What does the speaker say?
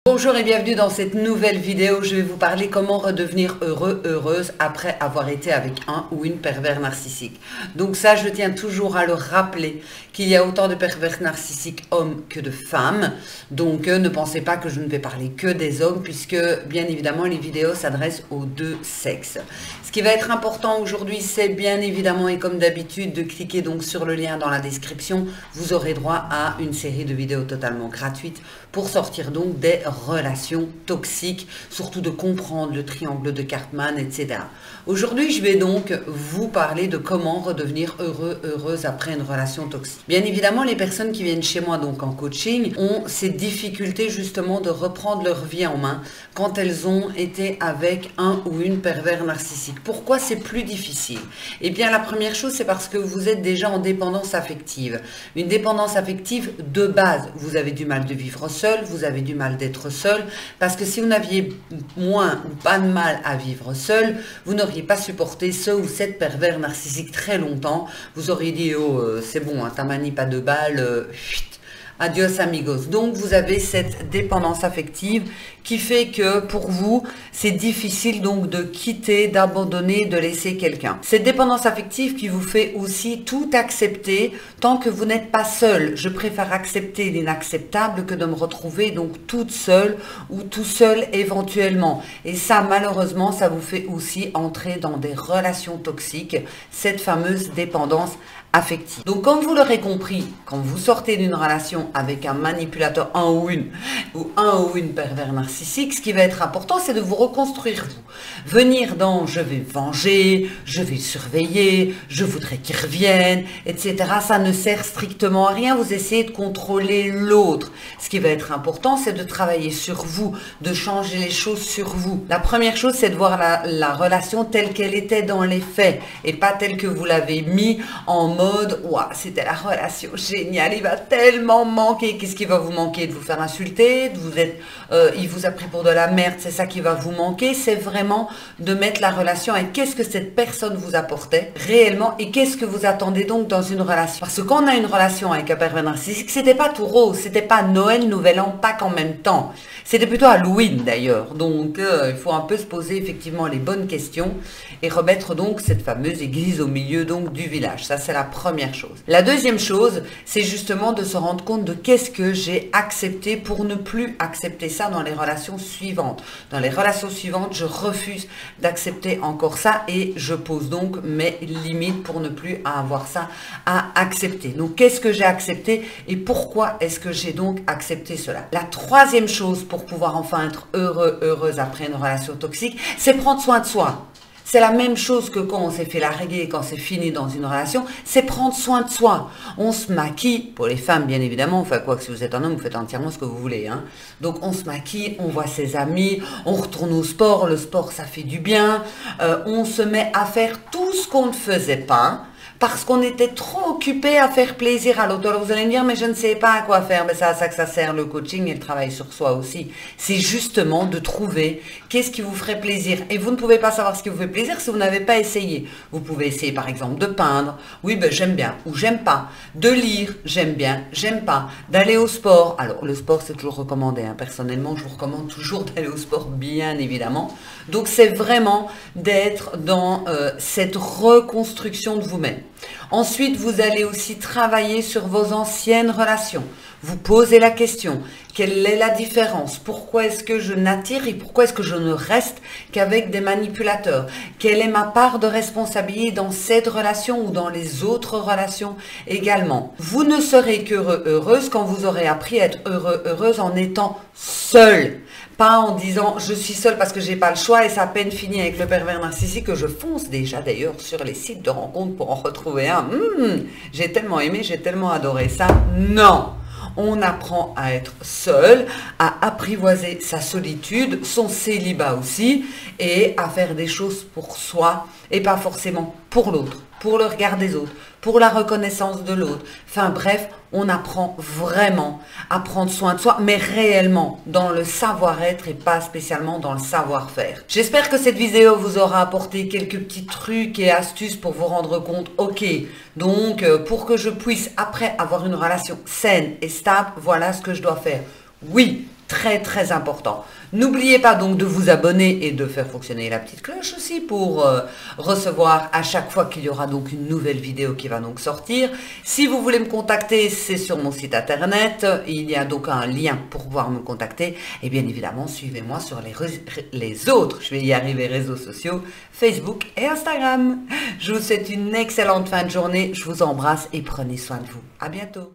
Bonjour et bienvenue dans cette nouvelle vidéo. Je vais vous parler comment redevenir heureux, heureuse après avoir été avec un ou une pervers narcissique. Donc ça, je tiens toujours à le rappeler qu'il y a autant de pervers narcissiques hommes que de femmes. Donc ne pensez pas que je ne vais parler que des hommes puisque bien évidemment les vidéos s'adressent aux deux sexes. Ce qui va être important aujourd'hui, c'est bien évidemment et comme d'habitude de cliquer donc sur le lien dans la description. Vous aurez droit à une série de vidéos totalement gratuites pour sortir donc des relations toxiques, surtout de comprendre le triangle de Karpman, etc. Aujourd'hui, je vais donc vous parler de comment redevenir heureux, heureuse après une relation toxique. Bien évidemment, les personnes qui viennent chez moi donc en coaching ont ces difficultés justement de reprendre leur vie en main quand elles ont été avec un ou une pervers narcissique. Pourquoi c'est plus difficile? Eh bien, la première chose, c'est parce que vous êtes déjà en dépendance affective. Une dépendance affective de base. Vous avez du mal de vivre seul, vous avez du mal d'être seul, parce que si vous n'aviez moins ou pas de mal à vivre seul, vous n'auriez pas supporté ce ou cette pervers narcissique très longtemps. Vous auriez dit, oh, c'est bon, hein, ta manie pas de balle, adios amigos. Donc vous avez cette dépendance affective qui fait que pour vous, c'est difficile donc de quitter, d'abandonner, de laisser quelqu'un. Cette dépendance affective qui vous fait aussi tout accepter tant que vous n'êtes pas seul. Je préfère accepter l'inacceptable que de me retrouver donc toute seule ou tout seul éventuellement. Et ça, malheureusement, ça vous fait aussi entrer dans des relations toxiques, cette fameuse dépendance affective. Donc comme vous l'aurez compris, quand vous sortez d'une relation avec un manipulateur, un ou une pervers narcissique, ce qui va être important, c'est de vous reconstruire vous. Venir dans je vais venger, je vais surveiller, je voudrais qu'il revienne, etc. Ça ne sert strictement à rien, vous essayez de contrôler l'autre. Ce qui va être important, c'est de travailler sur vous, de changer les choses sur vous. La première chose, c'est de voir la relation telle qu'elle était dans les faits et pas telle que vous l'avez mis en mode, ouah, c'était la relation géniale, il va tellement manquer. Qu'est-ce qui va vous manquer? De vous faire insulter, il vous a pris pour de la merde, c'est ça qui va vous manquer. C'est vraiment de mettre la relation et qu'est-ce que cette personne vous apportait réellement et qu'est-ce que vous attendez donc dans une relation. Parce que quand on a une relation avec un pervers narcissique, c'était pas tout rose, c'était pas Noël, Nouvel An, Pâques en même temps. C'était plutôt Halloween d'ailleurs. Donc il faut un peu se poser effectivement les bonnes questions et remettre donc cette fameuse église au milieu donc du village. Ça c'est la première chose. La deuxième chose, c'est justement de se rendre compte de qu'est-ce que j'ai accepté pour ne plus accepter ça dans les relations suivantes. Dans les relations suivantes, je refuse d'accepter encore ça et je pose donc mes limites pour ne plus avoir ça à accepter. Donc qu'est-ce que j'ai accepté et pourquoi est-ce que j'ai donc accepté cela? La troisième chose pour pouvoir enfin être heureux, heureuse après une relation toxique, c'est prendre soin de soi. C'est la même chose que quand on s'est fait larguer, quand c'est fini dans une relation, c'est prendre soin de soi. On se maquille, pour les femmes bien évidemment, enfin quoi que si vous êtes un homme, vous faites entièrement ce que vous voulez. Hein. Donc on se maquille, on voit ses amis, on retourne au sport, le sport ça fait du bien, on se met à faire tout ce qu'on ne faisait pas, parce qu'on était trop occupé à faire plaisir à l'autre. Alors vous allez me dire, mais je ne sais pas à quoi faire. Mais c'est à ça que ça sert le coaching et le travail sur soi aussi. C'est justement de trouver qu'est-ce qui vous ferait plaisir. Et vous ne pouvez pas savoir ce qui vous fait plaisir si vous n'avez pas essayé. Vous pouvez essayer par exemple de peindre. Oui, ben j'aime bien ou j'aime pas. De lire, j'aime bien, j'aime pas. D'aller au sport. Alors le sport c'est toujours recommandé. Hein. Personnellement, je vous recommande toujours d'aller au sport, bien évidemment. Donc c'est vraiment d'être dans cette reconstruction de vous-même. Ensuite, vous allez aussi travailler sur vos anciennes relations. Vous posez la question, quelle est la différence? Pourquoi est-ce que je n'attire et pourquoi est-ce que je ne reste qu'avec des manipulateurs? Quelle est ma part de responsabilité dans cette relation ou dans les autres relations également? Vous ne serez qu'heureux, heureuse quand vous aurez appris à être heureux, heureuse en étant seule. Pas en disant je suis seule parce que j'ai pas le choix et ça a peine fini avec le pervers narcissique que je fonce déjà d'ailleurs sur les sites de rencontres pour en retrouver un. J'ai tellement aimé, j'ai tellement adoré ça. Non! On apprend à être seul, à apprivoiser sa solitude, son célibat aussi, et à faire des choses pour soi et pas forcément pour l'autre, pour le regard des autres, pour la reconnaissance de l'autre. Enfin bref, on apprend vraiment à prendre soin de soi, mais réellement dans le savoir-être et pas spécialement dans le savoir-faire. J'espère que cette vidéo vous aura apporté quelques petits trucs et astuces pour vous rendre compte, ok, donc pour que je puisse après avoir une relation saine et stable, voilà ce que je dois faire. Oui, Très très important. N'oubliez pas donc de vous abonner et de faire fonctionner la petite cloche aussi pour recevoir à chaque fois qu'il y aura donc une nouvelle vidéo qui va donc sortir. Si vous voulez me contacter, c'est sur mon site internet. Il y a donc un lien pour pouvoir me contacter. Et bien évidemment, suivez-moi sur les autres, je vais y arriver, réseaux sociaux, Facebook et Instagram. Je vous souhaite une excellente fin de journée. Je vous embrasse et prenez soin de vous. À bientôt.